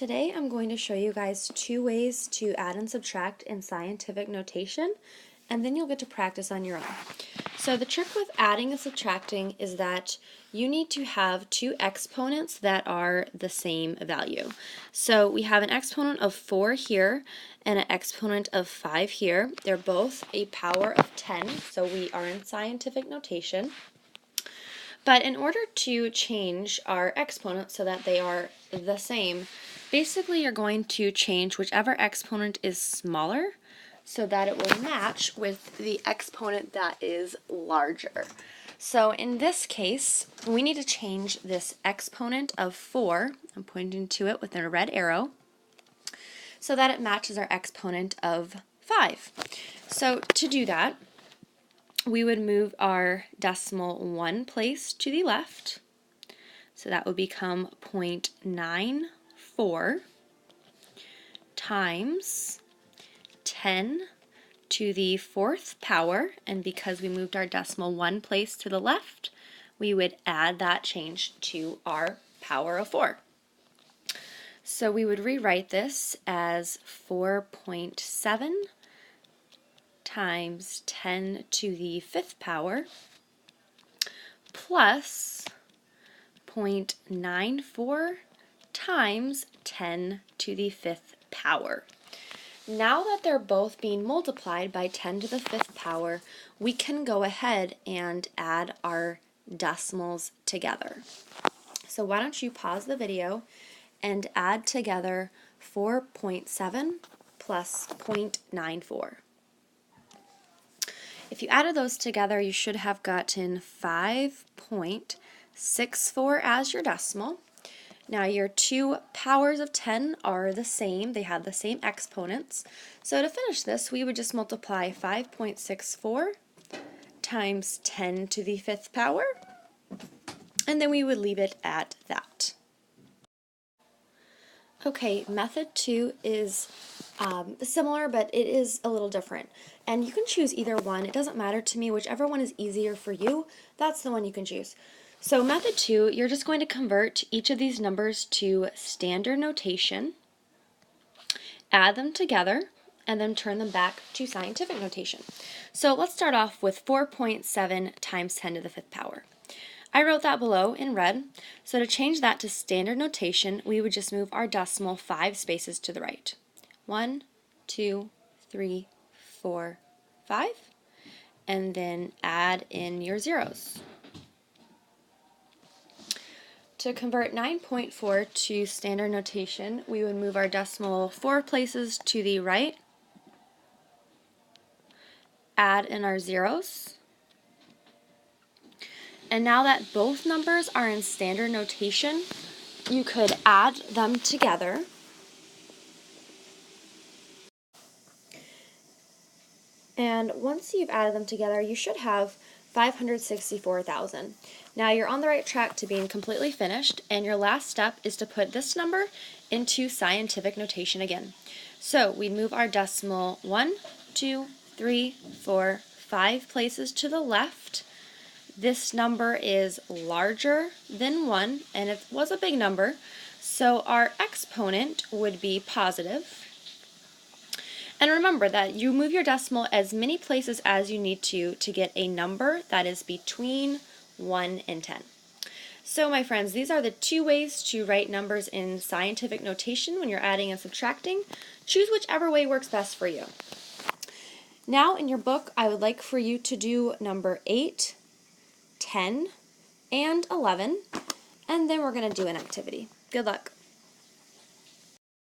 today I'm going to show you guys two ways to add and subtract in scientific notation, and then you'll get to practice on your own. So the trick with adding and subtracting is that you need to have two exponents that are the same value. So we have an exponent of 4 here and an exponent of 5 here. They're both a power of 10, so we are in scientific notation. But in order to change our exponents so that they are the same, basically you're going to change whichever exponent is smaller so that it will match with the exponent that is larger. So in this case, we need to change this exponent of 4, I'm pointing to it with a red arrow, so that it matches our exponent of 5. So to do that, we would move our decimal 1 place to the left, so that would become 0.94 times 10 to the 4th power, and because we moved our decimal 1 place to the left, we would add that change to our power of 4. So we would rewrite this as 4.7 times 10 to the 5th power plus 0.94 times 10 to the 5th power. Now that they're both being multiplied by 10 to the 5th power, we can go ahead and add our decimals together. So why don't you pause the video and add together 4.7 plus 0.94. If you added those together, you should have gotten 5.64 as your decimal. Now your two powers of 10 are the same, they have the same exponents. So to finish this, we would just multiply 5.64 times 10 to the 5th power, and then we would leave it at that. Okay, method 2 is similar, but it is a little different. And you can choose either one. It doesn't matter to me. Whichever one is easier for you, that's the one you can choose. So method 2, you're just going to convert each of these numbers to standard notation, add them together, and then turn them back to scientific notation. So let's start off with 4.7 times 10 to the 5th power. I wrote that below in red, so to change that to standard notation, we would just move our decimal 5 spaces to the right. 1, 2, 3, 4, 5, and then add in your zeros. To convert 9.4 to standard notation, we would move our decimal 4 places to the right, add in our zeros. And now that both numbers are in standard notation, you could add them together. And once you've added them together, you should have 564,000. Now you're on the right track to being completely finished, and your last step is to put this number into scientific notation again. So we move our decimal 1, 2, 3, 4, 5 places to the left. This number is larger than 1, and it was a big number, so our exponent would be positive. And remember that you move your decimal as many places as you need to get a number that is between 1 and 10. So my friends, these are the two ways to write numbers in scientific notation when you're adding and subtracting. Choose whichever way works best for you. Now in your book, I would like for you to do number 8, 10, and 11, and then we're going to do an activity. Good luck.